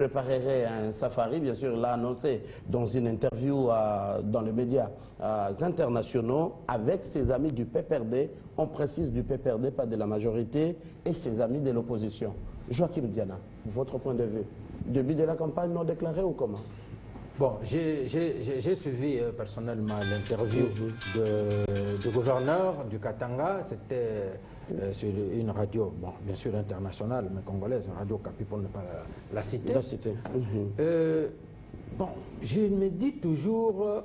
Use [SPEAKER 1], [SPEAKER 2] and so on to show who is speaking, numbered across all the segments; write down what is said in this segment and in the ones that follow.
[SPEAKER 1] préparerait un safari, bien sûr, l'a annoncé dans une interview dans les médias internationaux avec ses amis du PPRD. On précise du PPRD, pas de la majorité, et ses amis de l'opposition. Joachim Diana, votre point de vue. Début de la campagne non déclarée ou comment?
[SPEAKER 2] Bon, j'ai suivi personnellement l'interview du gouverneur du Katanga. C'était sur une radio, bon, bien sûr internationale, mais congolaise, une radio Capi pour ne pas la citer. Bon, je me dis toujours,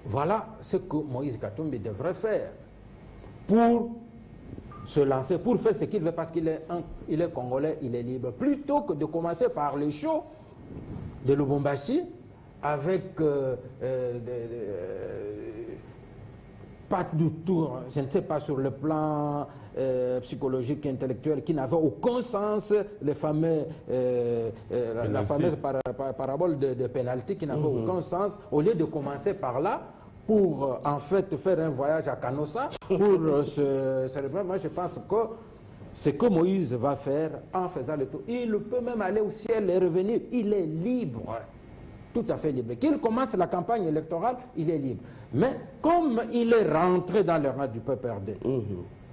[SPEAKER 2] voilà ce que Moïse Katumbi devrait faire pour se lancer, pour faire ce qu'il veut, parce qu'il est congolais, il est libre. Plutôt que de commencer par les shows de Lubumbashi, avec pas du tout, je ne sais pas, sur le plan psychologique et intellectuel, qui n'avait aucun sens, les fameux, la fameuse parabole de pénalty qui n'avait aucun sens, au lieu de commencer par là, pour en fait faire un voyage à Canossa, pour moi je pense que ce que Moïse va faire en faisant le tour, il peut même aller au ciel et revenir, il est libre. Tout à fait libre. Qu'il commence la campagne électorale, il est libre. Mais comme il est rentré dans le rang du PPRD,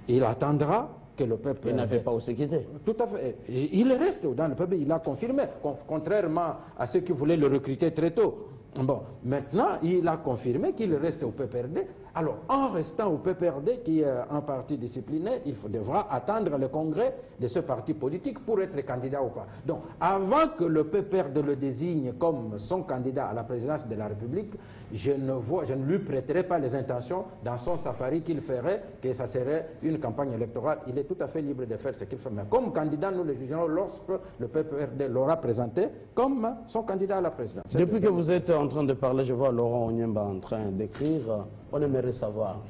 [SPEAKER 2] il attendra que le PPRD...
[SPEAKER 1] Il n'avait pas aussi quitté.
[SPEAKER 2] Tout à fait. Il reste dans le PPRD, il a confirmé, contrairement à ceux qui voulaient le recruter très tôt. Bon, maintenant, il a confirmé qu'il reste au PPRD. Alors, en restant au PPRD, qui est un parti discipliné, il devra attendre le congrès de ce parti politique pour être candidat ou pas. Donc, avant que le PPRD le désigne comme son candidat à la présidence de la République, je ne lui prêterai pas les intentions dans son safari qu'il ferait, que ça serait une campagne électorale. Il est tout à fait libre de faire ce qu'il fait. Mais comme candidat, nous le jugerons lorsque le PPRD l'aura présenté comme son candidat à la présidence.
[SPEAKER 1] Depuis que vous êtes en train de parler, je vois Laurent Onyemba en train d'écrire. On aimerait savoir,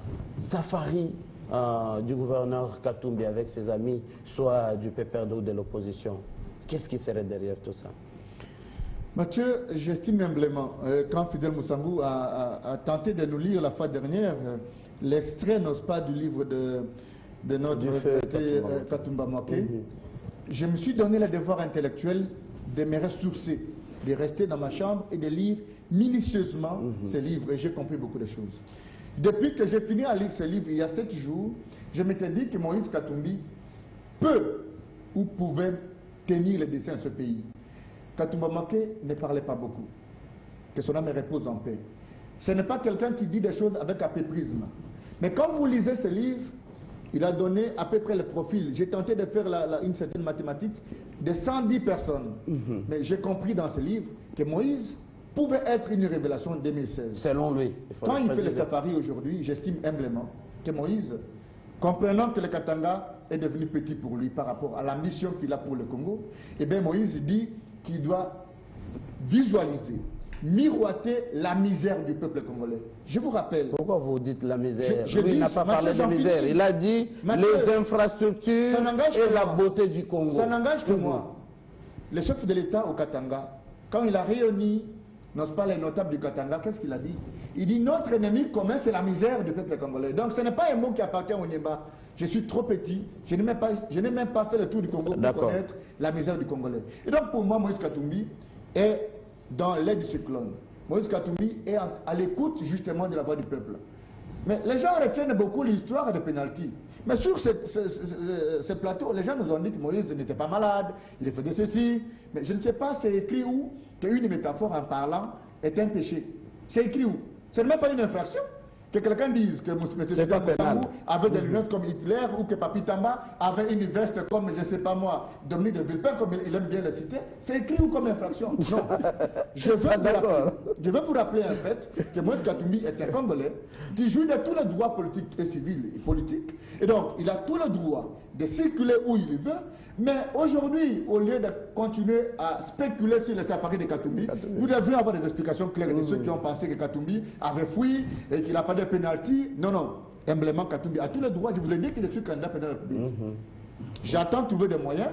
[SPEAKER 1] safari du gouverneur Katumbi avec ses amis, soit du PPRD ou de l'opposition, qu'est-ce qui serait derrière tout ça?
[SPEAKER 3] Mathieu, j'estime humblement, quand Fidel Moussambou a tenté de nous lire la fois dernière, l'extrait, n'est-ce pas, du livre de notre regretté Katumba Moké, je me suis donné le devoir intellectuel de me ressourcer, de rester dans ma chambre et de lire minutieusement ces livres, et j'ai compris beaucoup de choses. Depuis que j'ai fini à lire ce livre, il y a 7 jours, je m'étais dit que Moïse Katumbi peut ou pouvait tenir le destin de ce pays. Katumba Moké ne parlait pas beaucoup. Que son âme repose en paix. Ce n'est pas quelqu'un qui dit des choses avec apéprisme. Mais quand vous lisez ce livre, il a donné à peu près le profil. J'ai tenté de faire une certaine mathématique de 110 personnes. Mais j'ai compris dans ce livre que Moïse pouvait être une révélation en 2016.
[SPEAKER 1] Selon lui.
[SPEAKER 3] Quand il fait le safari aujourd'hui, j'estime humblement que Moïse, comprenant que le Katanga est devenu petit pour lui par rapport à la mission qu'il a pour le Congo, eh bien Moïse dit qu'il doit visualiser, miroiter la misère du peuple congolais. Je vous rappelle...
[SPEAKER 1] Pourquoi vous dites la misère?
[SPEAKER 3] Lui,
[SPEAKER 1] il n'a pas parlé de misère. Il a dit les infrastructures et la beauté du Congo.
[SPEAKER 3] Ça n'engage que moi. Le chef de l'État au Katanga, quand il a réuni, n'est-ce pas, les notables du Katanga, qu'est-ce qu'il a dit? Il dit notre ennemi commun, c'est la misère du peuple congolais. Donc ce n'est pas un mot qui appartient au Nyemba. Je suis trop petit, je n'ai même pas fait le tour du Congo pour connaître la misère du Congolais. Et donc pour moi, Moïse Katumbi est dans l'aide du cyclone. Moïse Katumbi est à l'écoute justement de la voix du peuple. Mais les gens retiennent beaucoup l'histoire de pénalty. Mais sur ce plateau, les gens nous ont dit que Moïse n'était pas malade, il faisait ceci. Mais je ne sais pas, c'est écrit où qu'une métaphore en parlant est un péché. C'est écrit où? Ce n'est même pas une infraction. Que quelqu'un dise que M. Moussambou avait des lunettes comme Hitler ou que Papi Tamba avait une veste comme, je ne sais pas moi, Dominique de Villepin, comme il aime bien le citer, c'est écrit où comme infraction? Non. Je veux vous rappeler en fait que Moïse Katumbi est un Congolais qui jouit de tous les droits politiques et civils et politiques. Et donc, il a tout le droit de circuler où il veut. Mais aujourd'hui, au lieu de continuer à spéculer sur les safaris de Katumbi, vous devriez avoir des explications claires de ceux qui ont pensé que Katumbi avait fui et qu'il n'a pas de pénalty. Non, non. Humblement, Katumbi a tous les droits. Je vous ai dit que je suis candidat président de la République. J'attends de trouver des moyens.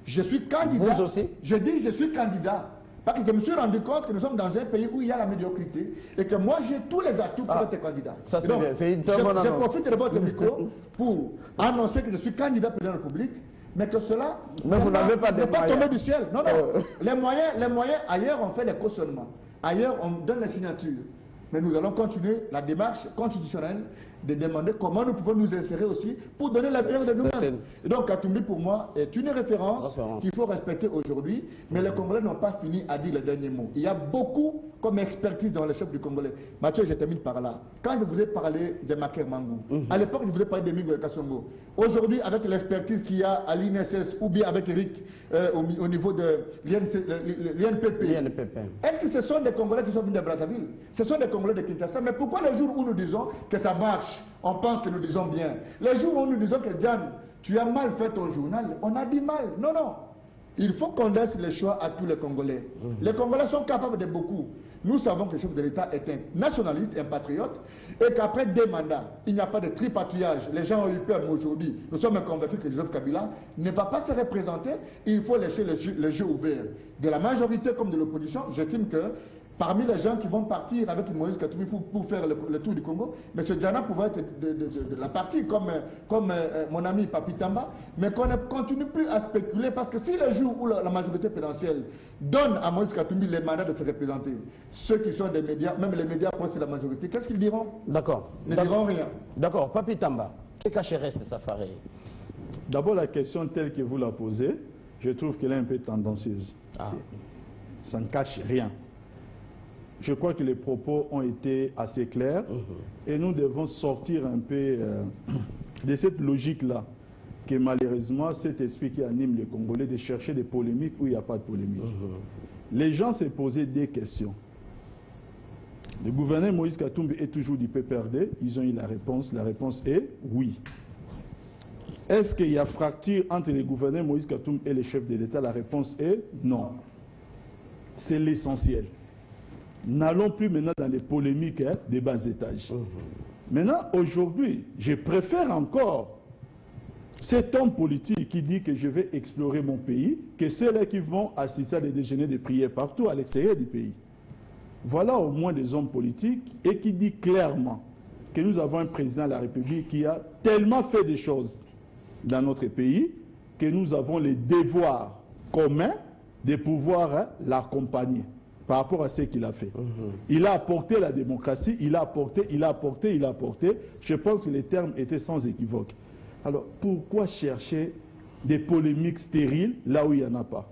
[SPEAKER 3] Je suis candidat.
[SPEAKER 1] Vous aussi?
[SPEAKER 3] Je dis je suis candidat. Parce que je me suis rendu compte que nous sommes dans un pays où il y a la médiocrité et que moi j'ai tous les atouts pour être candidat.
[SPEAKER 1] Ça, c'est une bonne
[SPEAKER 3] je profite de votre micro pour annoncer que je suis candidat président de la République. Mais que cela
[SPEAKER 1] mais vous n'avez pas de
[SPEAKER 3] pas
[SPEAKER 1] moyens.
[SPEAKER 3] tombé du ciel. Non, non. Les moyens, ailleurs on fait les cautionnements. Ailleurs on donne les signatures. Mais nous allons continuer la démarche constitutionnelle de demander comment nous pouvons nous insérer aussi pour donner la meilleure de nous-mêmes. Et donc Katumbi pour moi est une référence qu'il faut respecter aujourd'hui, mais les Congolais n'ont pas fini à dire le dernier mot. Il y a beaucoup comme expertise dans le chef du Congolais. Mathieu, je termine par là. Quand je vous ai parlé de Maker Mangou, à l'époque je vous ai parlé de Mingo et Kassongo. Aujourd'hui, avec l'expertise qu'il y a à l'INSS ou bien avec Eric au niveau de l'INPP, est-ce que ce sont des Congolais qui sont venus de Brazzaville? Ce sont des Congolais de Kinshasa. Mais pourquoi les jours où nous disons que ça marche, on pense que nous disons bien? Les jours où nous disons que Diane, tu as mal fait ton journal, on a dit mal. Non, non. Il faut qu'on laisse le choix à tous les Congolais. Les Congolais sont capables de beaucoup. Nous savons que le chef de l'État est un nationaliste, un patriote, et qu'après 2 mandats, il n'y a pas de tripatouillage. Les gens ont eu peur, mais aujourd'hui, nous sommes convaincus que Joseph Kabila ne va pas se représenter. Il faut laisser le jeu ouvert. De la majorité comme de l'opposition, j'estime que parmi les gens qui vont partir avec Moïse Katumbi pour faire le tour du Congo, M. Diana pouvait être de la partie, comme mon ami Papi Tamba, mais qu'on ne continue plus à spéculer, parce que si le jour où la majorité présidentielle donne à Moïse Katumbi les mandats de se représenter, ceux qui sont des médias, même les médias proches de la majorité, qu'est-ce qu'ils diront?
[SPEAKER 1] D'accord.
[SPEAKER 3] Ils ne diront rien.
[SPEAKER 1] D'accord. Papi Tamba, que cacherait ce safari?
[SPEAKER 4] D'abord, la question telle que vous la posez, je trouve qu'elle est un peu tendancieuse. Ça ne cache rien. Je crois que les propos ont été assez clairs et nous devons sortir un peu de cette logique-là, que malheureusement, cet esprit qui anime les Congolais de chercher des polémiques où il n'y a pas de polémique. Les gens se posaient des questions. Le gouverneur Moïse Katumbi est toujours du PPRD, ils ont eu la réponse est oui. Est-ce qu'il y a fracture entre les gouverneurs Moïse Katumbi et les chefs de l'État? La réponse est non. C'est l'essentiel. N'allons plus maintenant dans les polémiques des bas étages. Maintenant, aujourd'hui, je préfère encore cet homme politique qui dit que je vais explorer mon pays que ceux-là qui vont assister à des déjeuners de prière partout à l'extérieur du pays. Voilà au moins des hommes politiques et qui dit clairement que nous avons un président de la République qui a tellement fait des choses dans notre pays que nous avons les devoirs communs de pouvoir l'accompagner par rapport à ce qu'il a fait. Il a apporté la démocratie, il a apporté. Je pense que les termes étaient sans équivoque. Alors, pourquoi chercher des polémiques stériles là où il n'y en a pas?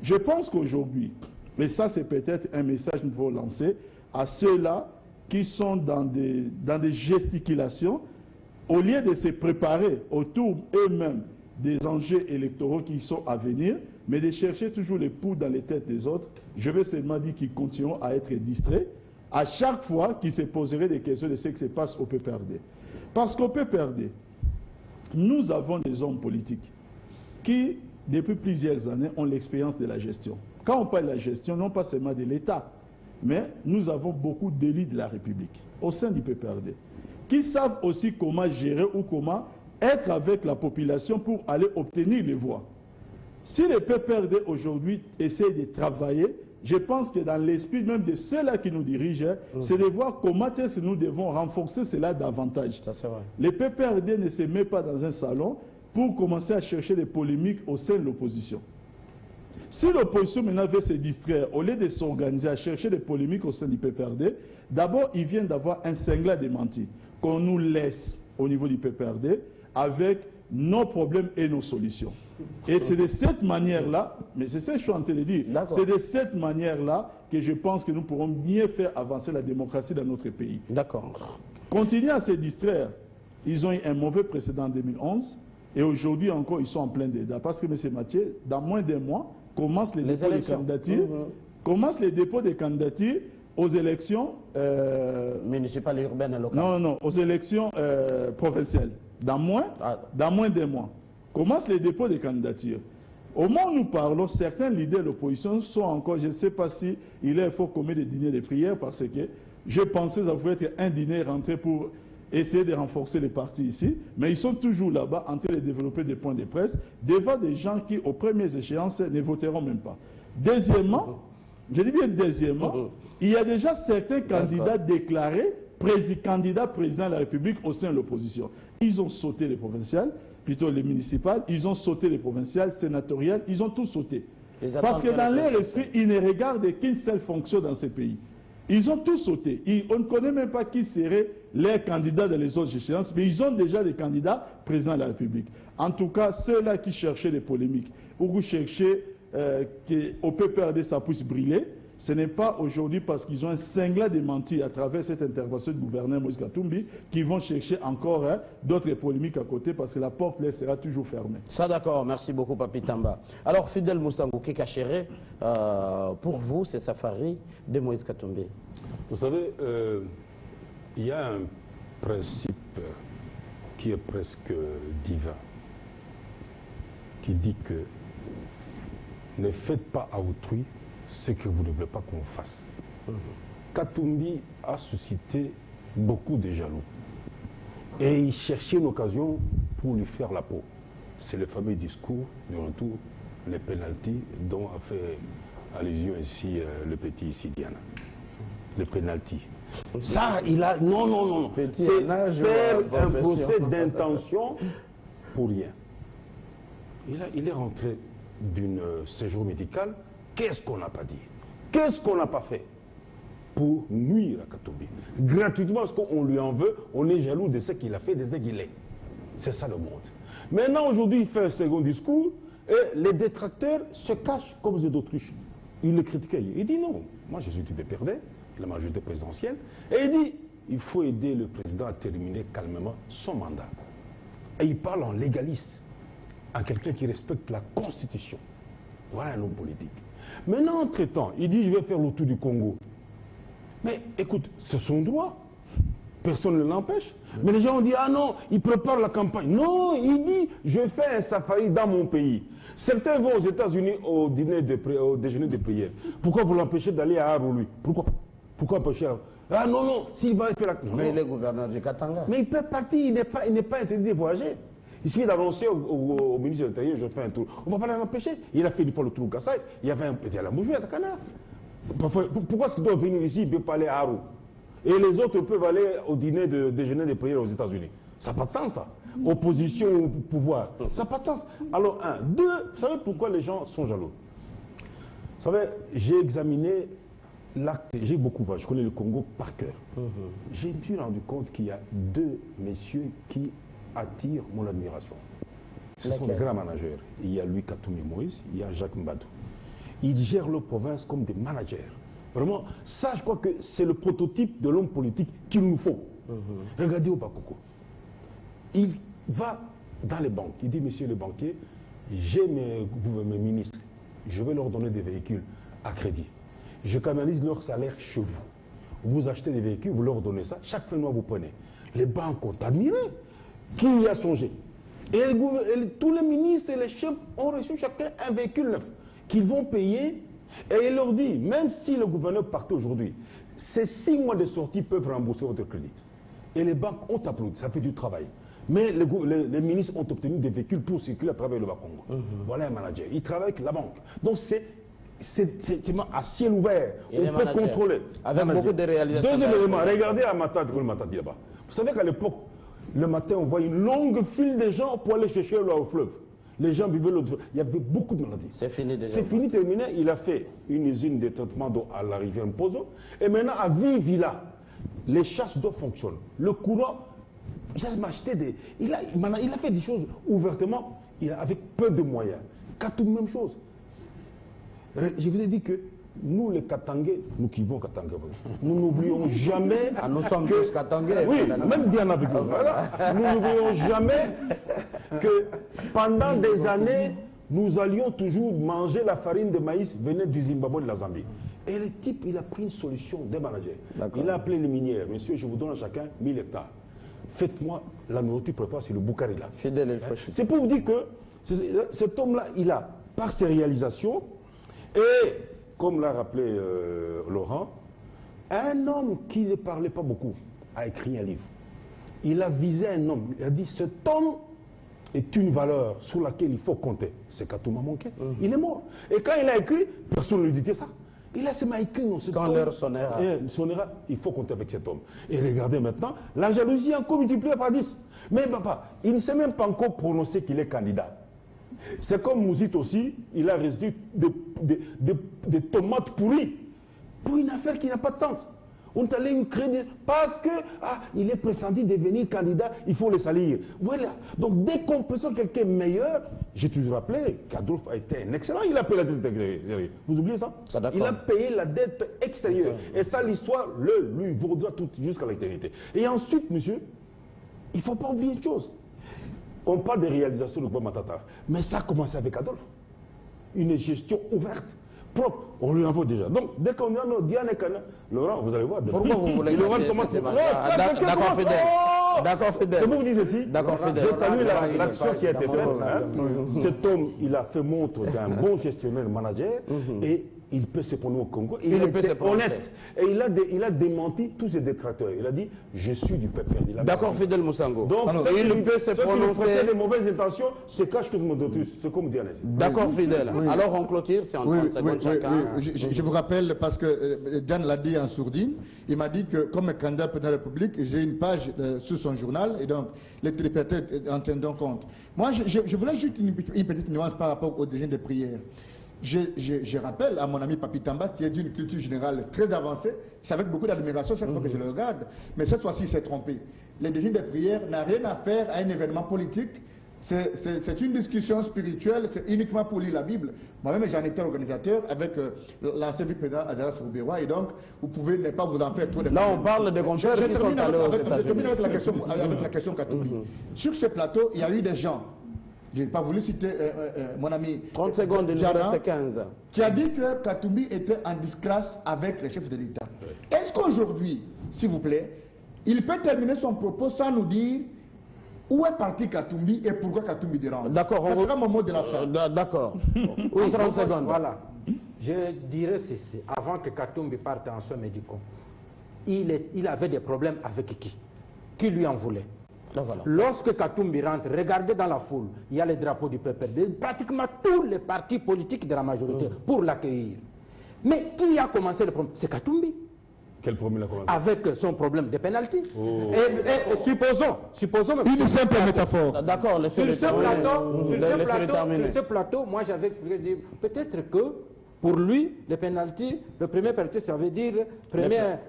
[SPEAKER 4] Je pense qu'aujourd'hui, et ça c'est peut-être un message que nous devons lancer à ceux-là qui sont dans des gesticulations, au lieu de se préparer autour eux-mêmes des enjeux électoraux qui sont à venir, mais de chercher toujours les poux dans les têtes des autres, je vais seulement dire qu'ils continueront à être distraits à chaque fois qu'ils se poseraient des questions de ce qui se passe au PPRD. Parce qu'au PPRD, nous avons des hommes politiques qui, depuis plusieurs années, ont l'expérience de la gestion. Quand on parle de la gestion, non pas seulement de l'État, mais nous avons beaucoup d'élus de la République au sein du PPRD, qui savent aussi comment gérer ou comment être avec la population pour aller obtenir les voix. Si le PPRD aujourd'hui essaie de travailler, je pense que dans l'esprit même de ceux-là qui nous dirigent, c'est de voir comment est-ce que nous devons renforcer cela davantage.
[SPEAKER 1] Ça, c'est vrai.
[SPEAKER 4] Le PPRD ne se met pas dans un salon pour commencer à chercher des polémiques au sein de l'opposition. Si l'opposition maintenant veut se distraire, au lieu de s'organiser à chercher des polémiques au sein du PPRD, d'abord il vient d'avoir un cinglant démenti qu'on nous laisse au niveau du PPRD avec nos problèmes et nos solutions. Et c'est de cette manière-là, mais c'est ça que je suis en train de dire, c'est de cette manière-là que je pense que nous pourrons mieux faire avancer la démocratie dans notre pays.
[SPEAKER 1] D'accord.
[SPEAKER 4] Continuer à se distraire. Ils ont eu un mauvais précédent en 2011 et aujourd'hui encore ils sont en plein débat. Parce que M. Mathieu, dans moins d'un mois, commencent les dépôts des candidatures, aux élections
[SPEAKER 1] municipales et urbaines et locales.
[SPEAKER 4] Non, aux élections provinciales. Dans moins d'un mois. Commencent les dépôts des candidatures. Au moment où nous parlons, certains leaders de l'opposition sont encore, je ne sais pas si il faut commettre des dîners de prière parce que je pensais que ça pouvait être un dîner rentré pour essayer de renforcer les partis ici, mais ils sont toujours là-bas en train de développer des points de presse devant des gens qui, aux premières échéances, ne voteront même pas. Deuxièmement, je dis bien deuxièmement, il y a déjà certains candidats déclarés candidats président de la République au sein de l'opposition. Ils ont sauté les provinciales. plutôt les municipales, ils ont sauté les provinciales, sénatoriales, ils ont tout sauté. Parce que dans leur esprit, ils ne regardent qu'une seule fonction dans ces pays. Ils ont tout sauté. On ne connaît même pas qui seraient les candidats dans les autres échéances, mais ils ont déjà des candidats présidents de la République. En tout cas, ceux-là qui cherchaient des polémiques, ou qui cherchaient qu'au PPRD ça puisse briller, ce n'est pas aujourd'hui parce qu'ils ont un cinglant démenti à travers cette intervention du gouverneur Moïse Katumbi qu'ils vont chercher encore d'autres polémiques à côté parce que la porte là sera toujours fermée.
[SPEAKER 1] Ça d'accord, merci beaucoup Papi Tamba. Alors Fidèle Moussangou Kekachere, pour vous c'est Safari de Moïse Katumbi.
[SPEAKER 5] Vous savez, il y a un principe qui est presque divin, qui dit que ne faites pas à autrui ce que vous ne voulez pas qu'on fasse. Katumbi a suscité beaucoup de jaloux. Et il cherchait une occasion pour lui faire la peau. C'est le fameux discours du retour, les pénaltys, dont a fait allusion ici le petit Sidiana. Les pénaltys. Ça, il a... Non. C'est faire un procès d'intention pour rien. Il est rentré d'un séjour médical. Qu'est-ce qu'on n'a pas dit? Qu'est-ce qu'on n'a pas fait pour nuire à Katumbi? Gratuitement, parce qu'on lui en veut, on est jaloux de ce qu'il a fait, de ce qu'il est. C'est ça le monde. Maintenant, aujourd'hui, il fait un second discours et les détracteurs se cachent comme des autruches. Il le critiquait. Il dit non, moi je suis du PPRD, la majorité présidentielle, et il dit il faut aider le président à terminer calmement son mandat. Et il parle en légaliste, en quelqu'un qui respecte la Constitution. Voilà un homme politique. Maintenant, entre-temps, il dit je vais faire le tour du Congo. Mais écoute, c'est son droit. Personne ne l'empêche. Mais les gens ont dit ah non, il prépare la campagne. Non, il dit je fais un safari dans mon pays. Certains vont aux États-Unis au déjeuner de prière. Pourquoi vous l'empêchez d'aller à Haru, lui? Pourquoi empêcher Ah non, s'il va faire la campagne.
[SPEAKER 1] Mais il est gouverneur du Katanga.
[SPEAKER 5] Mais il peut partir, il n'est pas interdit de voyager. Il suffit d'annoncer au ministre de l'Intérieur, je fais un tour. On ne va pas l'empêcher. Il a fait une fois le tour au Kassai. Il y avait un petit à la Moujoué, à Takana. Pourquoi est-ce qu'il doit venir ici, il ne peut pas aller à Haru? Et les autres peuvent aller au dîner de déjeuner de prière aux États-Unis. Ça n'a pas de sens, ça. Opposition au pouvoir. Ça n'a pas de sens. Alors, un. Deux, vous savez pourquoi les gens sont jaloux? Vous savez, j'ai examiné l'acte, j'ai beaucoup voyagé, je connais le Congo par cœur. Je me suis rendu compte qu'il y a deux messieurs qui attirent mon admiration. Ce sont des grands managers. Il y a lui, Katumbi Moïse, il y a Jacques Mbadou. Ils gèrent leur province comme des managers. Vraiment, ça, je crois que c'est le prototype de l'homme politique qu'il nous faut. Regardez au Bakoko. Il va dans les banques. Il dit, monsieur le banquier, j'ai mes ministres. Je vais leur donner des véhicules à crédit. Je canalise leur salaire chez vous. Vous achetez des véhicules, vous leur donnez ça. Chaque fin de mois, vous prenez. Les banques ont admiré. Qui y a songé? Et tous les ministres et les chefs ont reçu chacun un véhicule neuf qu'ils vont payer. Et il leur dit, même si le gouverneur partait aujourd'hui, ces 6 mois de sortie peuvent rembourser votre crédit. Et les banques ont applaudi, ça fait du travail. Mais les ministres ont obtenu des véhicules pour circuler à travers le Bas-Congo. Voilà un manager. Il travaille avec la banque. Donc c'est à ciel ouvert. On peut contrôler.
[SPEAKER 1] Avec beaucoup de réalisations.
[SPEAKER 5] Deuxième élément, regardez à Matadi, comme le Matadi là-bas. Vous savez qu'à l'époque, le matin, on voit une longue file de gens pour aller chercher l'eau au fleuve. Les gens buvaient l'eau. Il y avait beaucoup de maladies.
[SPEAKER 1] C'est fini déjà.
[SPEAKER 5] C'est fini, terminé. Il a fait une usine de traitement d'eau à la rivière Mpozo. Et maintenant, à Vivila, les chasses d'eau fonctionnent. Le courant, il a fait des choses ouvertement, avec peu de moyens. Katumbi, même chose. Je vous ai dit que nous, les Katangais, nous qui vivons Katanga, nous n'oublions jamais.
[SPEAKER 1] Ah, nous sommes tous Katangais.
[SPEAKER 5] Oui, même Diana avec nous. Voilà. Nous n'oublions jamais que pendant des années, nous allions toujours manger la farine de maïs venant du Zimbabwe et de la Zambie. Et le type, il a pris une solution des managers. Il a appelé les minières. Monsieur, je vous donne à chacun 1000 hectares. Faites-moi la nourriture préparée, c'est le Boukari là. C'est pour vous dire que cet homme-là, il a, par ses réalisations, et comme l'a rappelé Laurent, un homme qui ne parlait pas beaucoup a écrit un livre. Il a visé un homme. Il a dit, cet homme est une valeur sur laquelle il faut compter. C'est Katumbi Manqué. Il est mort. Et quand il a écrit, personne ne lui disait ça. Il a ses maïkins.
[SPEAKER 1] Quand l'heure sonnera.
[SPEAKER 5] Il faut compter avec cet homme. Et regardez maintenant, la jalousie a encore multiplié par 10. Mais papa, il ne s'est même pas encore prononcé qu'il est candidat. C'est comme Mouzit aussi, il a reçu des tomates pourries pour une affaire qui n'a pas de sens. On est allé lui créer parce que il est pressenti de devenir candidat, il faut le salir. Voilà. Donc dès qu'on présente quelqu'un meilleur, j'ai toujours rappelé qu'Adolphe a été un excellent, il a payé la dette extérieure. Vous oubliez ça? Il a payé la dette extérieure. Et ça, l'histoire lui vaudra tout jusqu'à l'éternité. Et ensuite, monsieur, il ne faut pas oublier une chose. On parle des réalisations de Bob Matata, mais ça a commencé avec Adolphe. Une gestion ouverte, propre, on lui en vaut déjà. Donc, dès qu'on a nos Diane et Kana, Laurent, vous allez voir.
[SPEAKER 1] Pourquoi vous voulez D'accord, Fidèle.
[SPEAKER 5] C'est vous qui dites ceci.
[SPEAKER 1] D'accord, Fidèle.
[SPEAKER 5] Je salue l'action qui a été faite. Cet homme, il a fait montre d'un bon gestionnaire manager et il peut se prononcer au Congo. Il était honnête. Et il a démenti tous ses détracteurs. Il a dit, je suis du peuple.
[SPEAKER 1] D'accord, Fidèle Moussango.
[SPEAKER 5] Donc, il peut se prononcer. Les mauvaises intentions se cachent tous les autres. C'est comme Diane.
[SPEAKER 1] D'accord, Fidèle.
[SPEAKER 3] Oui.
[SPEAKER 1] Alors, on clôture, c'est en 30 secondes chacun.
[SPEAKER 3] Je vous rappelle, parce que Diane l'a dit en sourdine, il m'a dit que comme candidat pour la République, j'ai une page sur son journal, et donc les téléspectateurs en tiendront compte. Moi, je voulais juste une petite nuance par rapport au déjeuner de prière. Je rappelle à mon ami Papi Tamba, qui est d'une culture générale très avancée, c'est avec beaucoup d'admiration chaque fois que je le regarde, mais cette fois-ci il s'est trompé. Le déjeuner de prière n'a rien à faire à un événement politique, c'est une discussion spirituelle, c'est uniquement pour lire la Bible. Moi-même j'en étais organisateur avec l'ancien vice-président Adara Souberois, et donc vous pouvez ne pas vous en faire trop de
[SPEAKER 1] Là on parle de compteurs qui sont allés aux États-Unis.
[SPEAKER 3] Je termine avec la question Katumbi. Sur ce plateau, il y a eu des gens, je n'ai pas voulu citer mon ami
[SPEAKER 1] 30 secondes, il nous reste 15.
[SPEAKER 3] Qui a dit que Katumbi était en disgrâce avec les chefs de l'État. Est-ce qu'aujourd'hui, s'il vous plaît, il peut terminer son propos sans nous dire où est parti Katumbi et pourquoi Katumbi dérange? D'accord, on sera mon mot de la fin.
[SPEAKER 1] D'accord. Oui, 30 secondes.
[SPEAKER 2] Voilà. Je dirais ceci, avant que Katumbi parte en soins médicaux, il avait des problèmes avec qui? Qui lui en voulait? Voilà. Lorsque Katumbi rentre, regardez dans la foule, il y a les drapeaux du PPRD, pratiquement tous les partis politiques de la majorité pour l'accueillir. Mais qui a commencé le problème? C'est Katumbi.
[SPEAKER 5] Quel problème il a commencé?
[SPEAKER 2] Avec son problème de pénalty. Et supposons...
[SPEAKER 3] Une simple métaphore.
[SPEAKER 1] D'accord, le fait
[SPEAKER 2] sur ce plateau, moi j'avais expliqué, peut-être que pour lui, le penalty, le premier penalty, ça veut dire première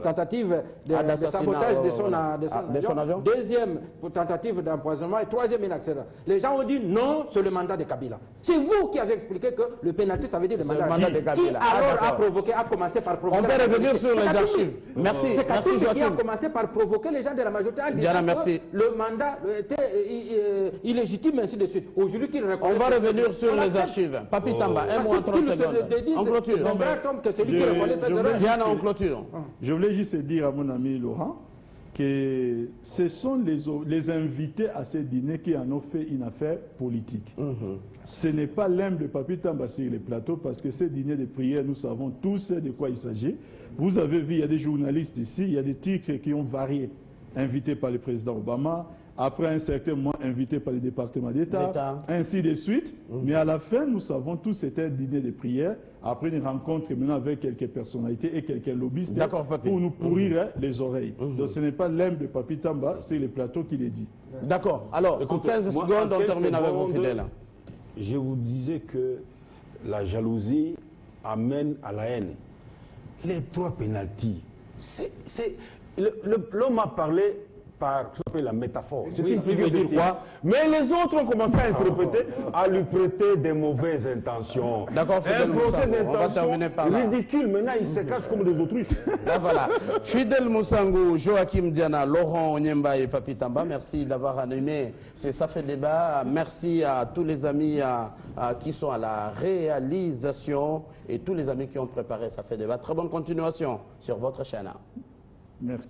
[SPEAKER 2] tentative de sabotage de son avion. Deuxième tentative d'empoisonnement et troisième inaccès. Les gens ont dit non, c'est le mandat de Kabila. C'est vous qui avez expliqué que le penalty, ça veut dire le mandat de Kabila. Qui alors a commencé par provoquer.
[SPEAKER 1] On peut revenir sur les archives. Merci.
[SPEAKER 2] C'est Katumbi qui a commencé par provoquer les gens de la majorité en disant que le mandat était illégitime, ainsi de suite. Aujourd'hui, qu'il reconnaît.
[SPEAKER 1] On va revenir sur les archives. Papi Tamba, un mot en 30 secondes. En clôture. Diana, en clôture.
[SPEAKER 4] Je voulais juste dire à mon ami Laurent que ce sont les invités à ce dîner qui en ont fait une affaire politique. Ce n'est pas l'âme de Papi Tamba sur les plateaux, parce que ce dîner de prière, nous savons tous de quoi il s'agit. Vous avez vu, il y a des journalistes ici, il y a des titres qui ont varié. Invités par le président Obama, après un certain moment invité par le département d'État, ainsi de suite. Mais à la fin, nous savons tous c'était un dîner de prière, après une rencontre maintenant avec quelques personnalités et quelques lobbyistes pour nous pourrir les oreilles. Donc ce n'est pas l'âme de Papi Tamba, c'est le plateau qui les dit.
[SPEAKER 1] D'accord. Alors, en 15 secondes, on termine avec vos fidèles.
[SPEAKER 5] Je vous disais que la jalousie amène à la haine. Les trois pénaltys, l'homme a parlé par la métaphore. C'est une figure de quoi? Mais les autres ont commencé à interpréter, à lui prêter des mauvaises intentions.
[SPEAKER 1] D'accord,
[SPEAKER 5] un procès d'intention ridicule. Maintenant, il se cache comme des autruches.
[SPEAKER 1] Là, voilà. Fidèle Moussango, Joachim Diana, Laurent Onyemba et Papi Tamba, merci d'avoir animé Ça fait débat. Merci à tous les amis qui sont à la réalisation et tous les amis qui ont préparé Ça fait débat. Très bonne continuation sur votre chaîne.
[SPEAKER 4] Merci.